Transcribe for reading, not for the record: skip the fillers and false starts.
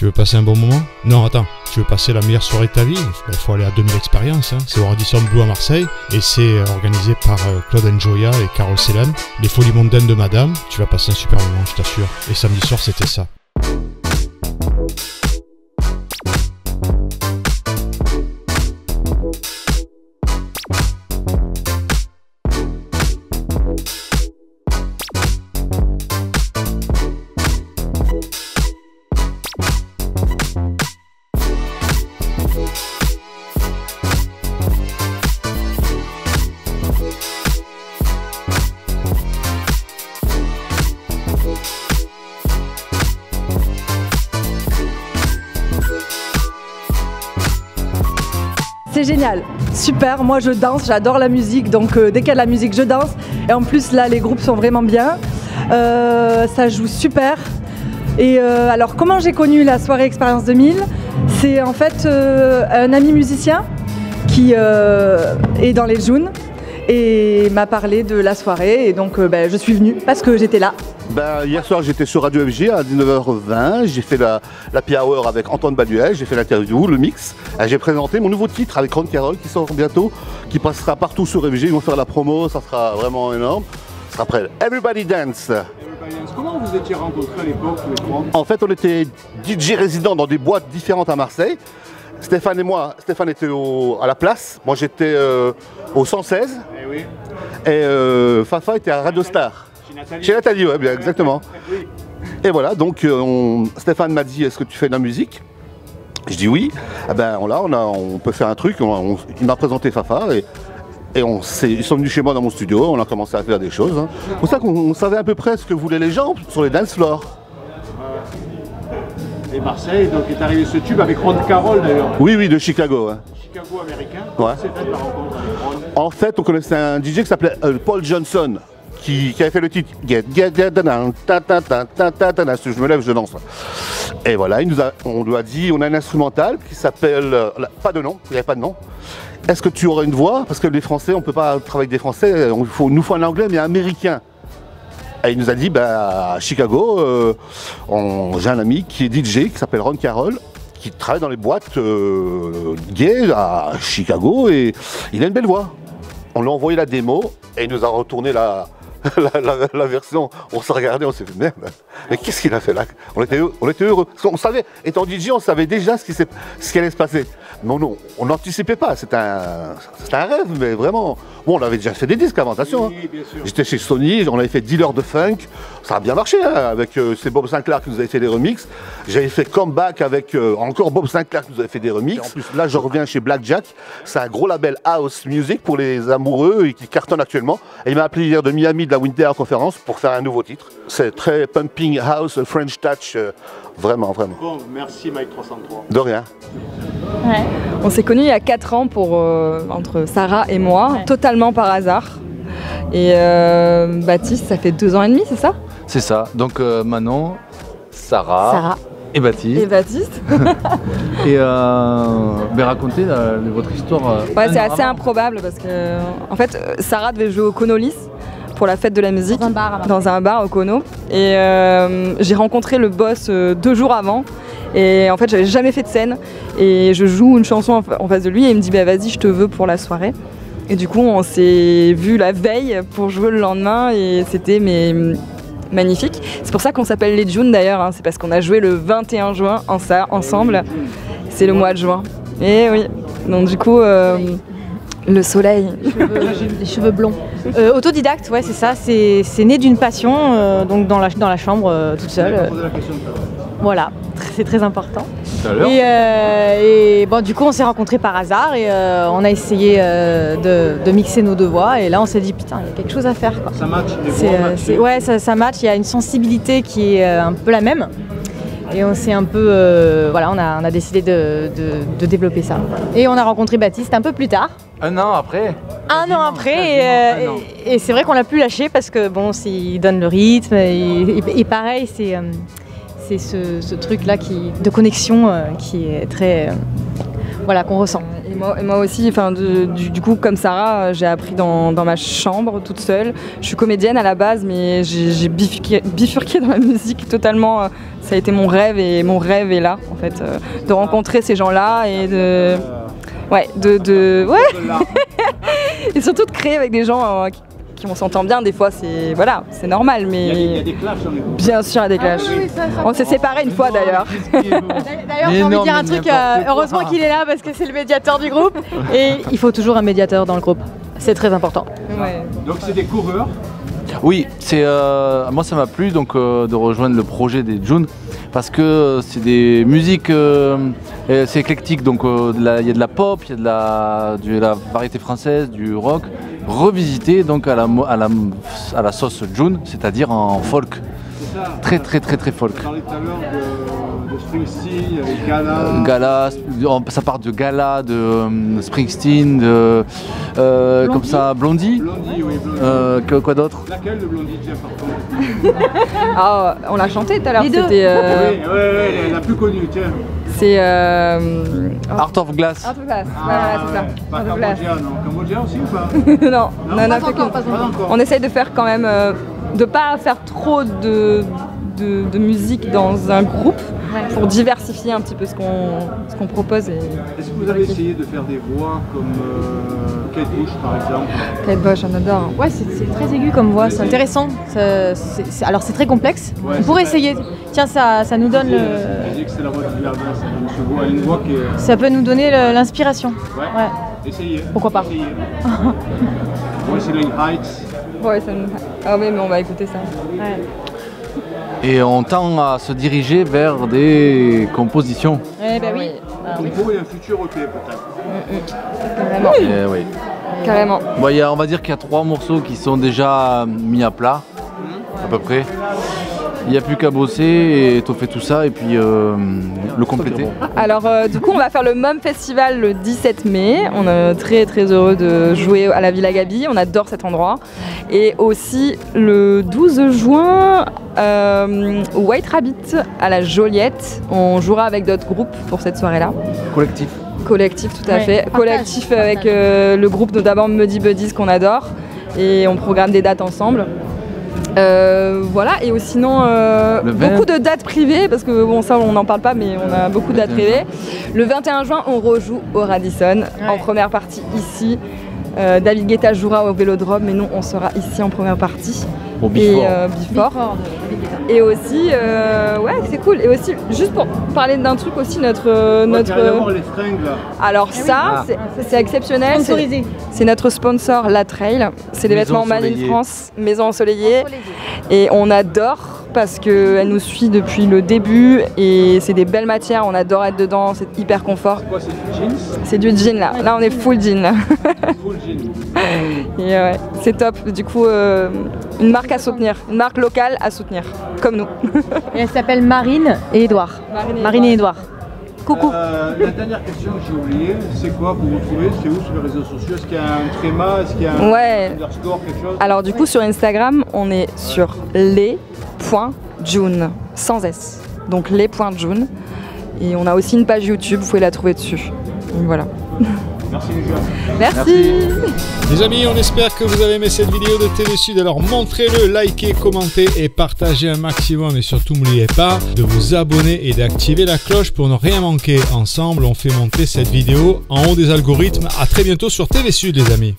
Tu veux passer un bon moment? Non, attends, tu veux passer la meilleure soirée de ta vie? Il faut aller à 2000 expériences, hein. C'est au Radisson Blu à Marseille et c'est organisé par Claude Njoya et Carole Selem. Les Folies Mondaines de Madame, tu vas passer un super moment, je t'assure. Et samedi soir, c'était ça. C'est génial, super, moi je danse, j'adore la musique, donc dès qu'il y a de la musique je danse. Et en plus là les groupes sont vraiment bien, ça joue super. Et alors comment j'ai connu la soirée Expérience 2000? C'est en fait un ami musicien qui est dans les Jeunes et m'a parlé de la soirée et donc je suis venue parce que j'étais là. Hier soir j'étais sur Radio FG à 19h20, j'ai fait la happy hour avec Antoine Baduel, j'ai fait l'interview, le mix, j'ai présenté mon nouveau titre avec Ron Carroll qui sort bientôt, qui passera partout sur FG, ils vont faire la promo, ça sera vraiment énorme. Ça sera après Everybody Dance. Comment vous étiez rencontrés à l'époque tous les trois? En fait on était DJ résidents dans des boîtes différentes à Marseille. Stéphane et moi, Stéphane était à la place, moi j'étais au 116 et Fafa était à Radio Star. Chez Nathalie, ouais, bien, exactement. Et voilà, donc Stéphane m'a dit, est-ce que tu fais de la musique? Je dis oui. Eh ben, on peut faire un truc. Il m'a présenté Fafa et ils sont venus chez moi dans mon studio. On a commencé à faire des choses. Hein. C'est pour ça qu'on savait à peu près ce que voulaient les gens sur les dance floors. Et Marseille, donc est arrivé ce tube avec Ron Carroll d'ailleurs. Oui, de Chicago. Ouais. Chicago américain. Ouais. C'est fait la rencontre avec Ron. En fait, on connaissait un DJ qui s'appelait Paul Johnson. Qui avait fait le titre Get down, je me lève, je danse. Et voilà, on lui a dit, on a un instrumental qui s'appelle, pas de nom, il n'y avait pas de nom. Est-ce que tu aurais une voix? Parce que les Français, on ne peut pas travailler avec des Français, nous faut un anglais mais américain. Et il nous a dit, à Chicago, j'ai un ami qui est DJ, qui s'appelle Ron Carroll, qui travaille dans les boîtes gays à Chicago et il a une belle voix. On lui a envoyé la démo et il nous a retourné la version. On s'est regardé, on s'est dit merde, mais qu'est-ce qu'il a fait là? On était heureux. Parce qu'on savait, étant DJ, on savait déjà ce qui allait se passer. Mais non, on n'anticipait pas. C'était un rêve, mais vraiment. Bon, on avait déjà fait des disques avant, attention. Oui, bien sûr. J'étais chez Sony, on avait fait Dealer de Funk. Ça a bien marché, hein, avec c'est Bob Sinclair qui nous avait fait des remixes. J'avais fait Comeback avec encore Bob Sinclair qui nous avait fait des remixes. Et en plus, là, je reviens chez Blackjack. C'est un gros label house music pour les amoureux et qui cartonne actuellement. Et il m'a appelé hier de Miami, de la Winter Conference, pour faire un nouveau titre. C'est très pumping house, French touch, vraiment. Bon, merci Mike 303. De rien. Ouais. On s'est connus il y a 4 ans entre Sarah et moi, totalement par hasard. Et Baptiste, ça fait 2 ans et demi, c'est ça? C'est ça, donc Manon, Sarah et Baptiste. Et racontez votre histoire. Ouais, c'est assez improbable parce que en fait, Sarah devait jouer au Conolis pour la fête de la musique dans un bar au Cono. Et j'ai rencontré le boss 2 jours avant. Et en fait, j'avais jamais fait de scène. Et je joue une chanson en face de lui et il me dit bah vas-y, je te veux pour la soirée. Et du coup, on s'est vu la veille pour jouer le lendemain et c'était magnifique. C'est pour ça qu'on s'appelle les Jeunes d'ailleurs, hein. C'est parce qu'on a joué le 21 juin ensemble. C'est le mois de juin. Et oui, donc du coup, le soleil. Les cheveux blonds. Autodidacte, ouais, c'est ça. C'est né d'une passion, donc dans la chambre toute seule. Voilà, c'est très important. Et bon, du coup, on s'est rencontrés par hasard et on a essayé de mixer nos 2 voix. Et là, on s'est dit putain, il y a quelque chose à faire, quoi. Ça match. Ouais, ça match. Il y a une sensibilité qui est un peu la même. Et on s'est un peu, voilà, on a décidé de développer ça. Et on a rencontré Baptiste un peu plus tard. 1 an après. Un an après, et c'est vrai qu'on l'a plus lâché parce que bon, il donne le rythme et pareil, c'est ce truc-là de connexion qui est très, voilà, qu'on ressent. Et moi aussi, du coup, comme Sarah, j'ai appris dans ma chambre toute seule. Je suis comédienne à la base, mais j'ai bifurqué dans la musique totalement. Ça a été mon rêve et mon rêve est là, en fait, de rencontrer ces gens-là et de... Ouais, et surtout de créer avec des gens on s'entend bien, des fois c'est normal, mais... Il y a des clashs dans les groupes. Bien sûr, il y a des clashs. Oui, on s'est séparés une fois d'ailleurs. D'ailleurs, j'ai envie de dire un truc, heureusement qu'il est là parce que c'est le médiateur du groupe. Et il faut toujours un médiateur dans le groupe, c'est très important. Ouais. Donc c'est des coureurs. Oui, moi ça m'a plu donc, de rejoindre le projet des June parce que c'est des musiques, c'est éclectique, donc il y a de la pop, il y a de la variété française, du rock, revisité donc à la sauce June, c'est-à-dire en folk. Très folk. On parlait tout à l'heure de Springsteen, avec Gala. Gala, ça part de Gala, de Springsteen, comme ça, Blondie. Blondie, oui, Blondie. Quoi d'autre? Laquelle de Blondie, tiens, par contre? On l'a chanté tout à l'heure, c'était... Oui, la plus connue, tiens. C'est... Art of Glass. Art of Glass, voilà, c'est ça. Pas Cambodgia, non. Cambodgia aussi ou pas? Non, pas encore. On essaye de faire quand même... de pas faire trop de musique dans un groupe pour diversifier un petit peu ce qu'on propose. Est-ce que vous avez essayé de faire des voix comme Kate Bush par exemple? Kate Bush, on adore. Ouais, c'est très aigu comme voix, c'est intéressant. Alors c'est très complexe. Ouais, on pourrait essayer. Tiens, ça nous donne le... Je dis que c'est la voix du jardin, ça une voix qui est... Ça peut nous donner l'inspiration. Ouais. Essayez. Pourquoi pas? Wuthering Heights. Ouais, ah oui, mais on va écouter ça. Ouais. Et on tend à se diriger vers des compositions. Eh ben oui. Compo et un futur EP peut-être. Carrément. Oui. Carrément. Bon, on va dire qu'il y a 3 morceaux qui sont déjà mis à plat, à peu près. Il n'y a plus qu'à bosser et étoffer tout ça et puis le compléter. Alors du coup on va faire le MUM Festival le 17 mai. On est très heureux de jouer à la Villa Gaby, on adore cet endroit. Et aussi le 12 juin au White Rabbit à la Joliette. On jouera avec d'autres groupes pour cette soirée-là. Collectif, tout à fait. Collectif avec le groupe notamment Muddy Buddies qu'on adore. Et on programme des dates ensemble. Voilà, et sinon beaucoup de dates privées, parce que bon ça on n'en parle pas, mais on a beaucoup de dates privées. Le 21 juin on rejoue au Radisson, en première partie ici. David Guetta jouera au Vélodrome, mais nous on sera ici en première partie. Au Before. Et aussi, ouais c'est cool. Et aussi, juste pour parler d'un truc aussi, notre... les fringues là. Alors c'est exceptionnel. C'est notre sponsor La Trail. C'est des vêtements Made in France, maison ensoleillée. Et on adore parce qu'elle nous suit depuis le début et c'est des belles matières, on adore être dedans, c'est hyper confort. C'est quoi, c'est du jeans? C'est du jean là. Là on est full jean là. Full jean. Et ouais, c'est top. Du coup, une marque à soutenir, une marque locale à soutenir, comme nous. Et elle s'appelle Marine et Edouard. Marine et Edouard. Coucou. La dernière question que j'ai oubliée, c'est quoi pour vous trouver? C'est où sur les réseaux sociaux? Est-ce qu'il y a un tréma? Est-ce qu'il y a un underscore, quelque chose? Alors du coup sur Instagram, on est sur les.june, sans S. Donc les.june. Et on a aussi une page YouTube, vous pouvez la trouver dessus. Donc voilà. Merci les gars. Merci. Les amis, on espère que vous avez aimé cette vidéo de TV Sud. Alors montrez-le, likez, commentez et partagez un maximum. Et surtout, n'oubliez pas de vous abonner et d'activer la cloche pour ne rien manquer. Ensemble, on fait monter cette vidéo en haut des algorithmes. À très bientôt sur TV Sud, les amis.